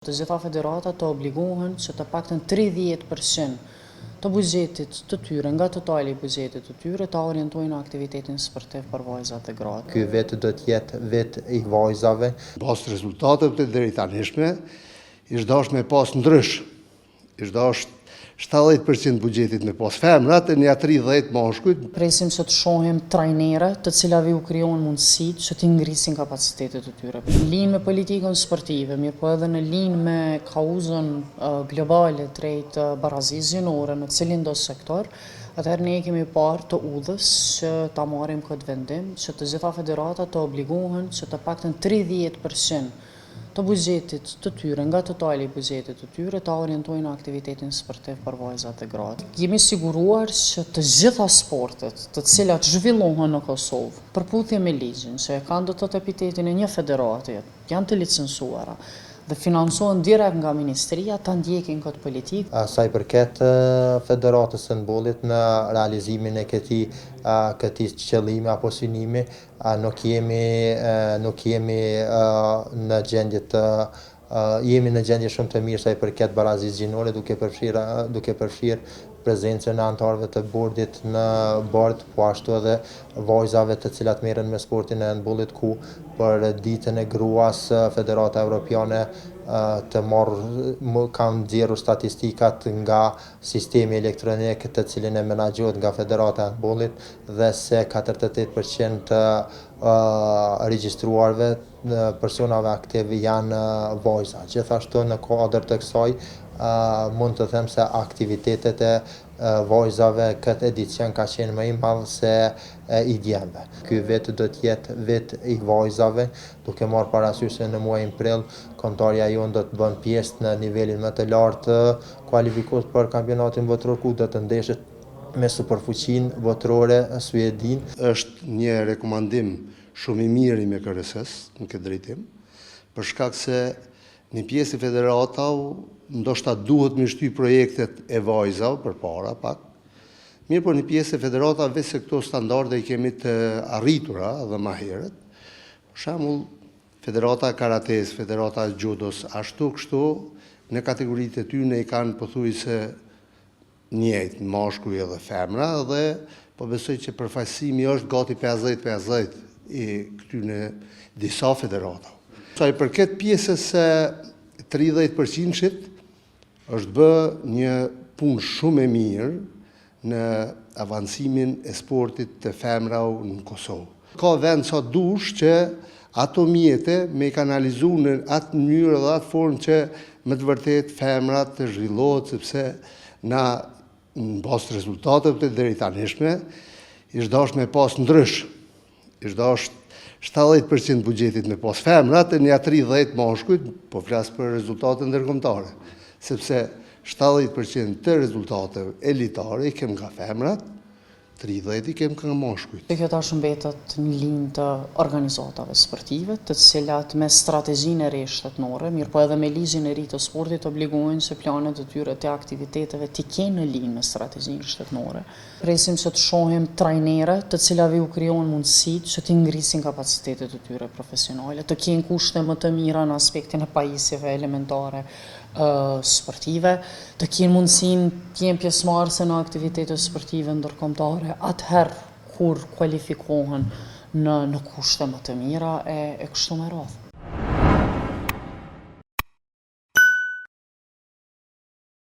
Të gjitha federatat të obligohen që të paktën 30% të buxhetit të tyre, nga totali i buxhetit të tyre, ta orientojnë në aktivitetin sportiv për vajzat e gratë. Ky vit do të jetë vit i vajzave. Pas rezultatet të drejtanishme, ish dash me pas ndrysh. Ish dash 70% buxhetit me pas femrat e nja 30 mashkujt. Presim që të shohim trajnere të cilave u krijon mundësitë që të ngrisin kapacitetet e tyre. Linë me politikën sportive, mirë po edhe në linë me kauzën globale drejt barazisë gjinore në cilin do sektor, atëherë ne kemi parë të udhës që ta marrim këtë vendim, që të gjitha federatat të obligohen që të paktën 30% të buxhetit të tyre, nga totali i buxhetit të tyre, ta orientojnë në aktivitetin sportiv për vajzat e gratë. Jemi siguruar që të gjitha sportet të cilat zhvillohen në Kosovë, përputhje me ligjin, që e kanë do të epitetin e një federate, janë të licencuara dhe financohen direkt nga ministria, ta ndjekin këtë politikë. Sa i përket federatës së handbollit në realizimin e këtij qëllimi apo synimi, nuk jemi në gjendje të jemi në gjendje shumë të mirë sa i përket barazisë gjinore, duke përfshirë prezencën e anëtarëve të bordit në bord, po ashtu edhe vajzave të cilat merren me sportin e handbollit, ku për ditën e gruas Federata Evropiane kanë nxjerrur statistikat nga sistemi elektronik të cilin e menaxhohet nga Federata e handbollit, dhe se 48% të regjistruarve personave aktiv janë vajza. Gjithashtu në kuadër të kësaj mund të them se aktivitetet e vajzave këtë edicion ka qenë më i madh se i djemve. Ky vit do të jetë vit i vajzave, duke marrë parasysh se në muajin prill kombëtarja jonë do të bën pjesë në nivelin më të lartë të kualifikohet për kampionatin botror, ku do të ndeshet me superfuqinë botrore suedin. Është një rekomandim shumë i mirë i MKRS-s në këtë drejtim, për shkak se një pjesë e federatave ndoshta duhet me shty projektet e vajzave përpara pak. Mirë, por një pjesë e federatave vetë se këto standarde i kemi të arritura dhe më herët. Për shembull, federata e karates, federata e judos, ashtu kështu në kategoritë e tyre i kanë pothuajse njëjtë mashkull edhe femra, dhe po besoj që përfaqësimi është gati 50-50 i këtyre disa federatave. Sa i përket pjesës së 30%-shit, është bë një punë shumë e mirë në avancimin e sportit të femrave në Kosovë. Ka vend sa dush që ato mjete me kanalizu në atë mënyrë dhe atë formë që me të vërtet femrat të zhvillohet, sepse na në bazë të rezultateve të drejtanishme ish dash me pas ndrysh. Ish dash 70% buxhetit me pas femrat e nja 30 mashkujt, po flas për rezultate ndërkombëtare, sepse 70% të rezultateve elitare i kem nga femrat, 30 i kem nga mashkujt. Kjo tash mbetet në linjë të organizatave sportive, të cilat me strategjinë e re shtetnore, mirë po edhe me ligjin e ri të sportit obligohen që planet e tyre të aktiviteteve t'i kenë në linjë me strategjinë shtetnore. Presim që të shohim trajnere të cilave u krijon mundësitë që të ngrisin kapacitetet e tyre profesionale, të kenë kushte më të mira në aspektin e pajisjeve elementare sportive, të kenë mundësinë të jenë pjesëmarrëse në aktivitete sportive ndërkombëtare, atëherë kur kualifikohen në kushte më të mira e kështu me radhë.